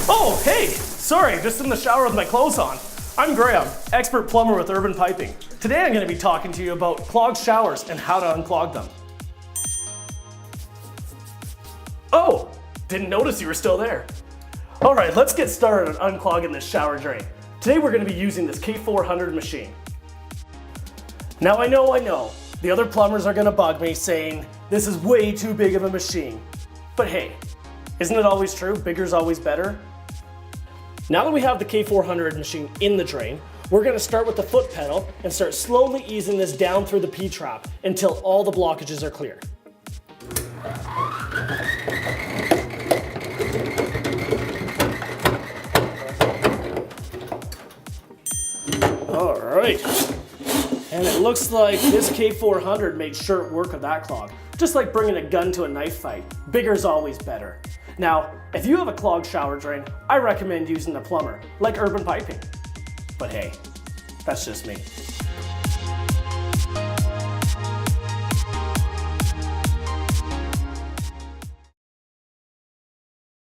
Oh, hey! Sorry, just in the shower with my clothes on. I'm Graham, expert plumber with Urban Piping. Today I'm going to be talking to you about clogged showers and how to unclog them. Oh, didn't notice you were still there. Alright, let's get started on unclogging this shower drain. Today we're going to be using this K400 machine. Now I know, the other plumbers are going to bug me saying, this is way too big of a machine. But hey, isn't it always true? Bigger's always better? Now that we have the K400 machine in the drain, we're going to start with the foot pedal and start slowly easing this down through the P-trap until all the blockages are clear. Alright, and it looks like this K400 made short work of that clog. Just like bringing a gun to a knife fight, bigger's always better. Now, if you have a clogged shower drain, I recommend using a plumber, like Urban Piping. But hey, that's just me.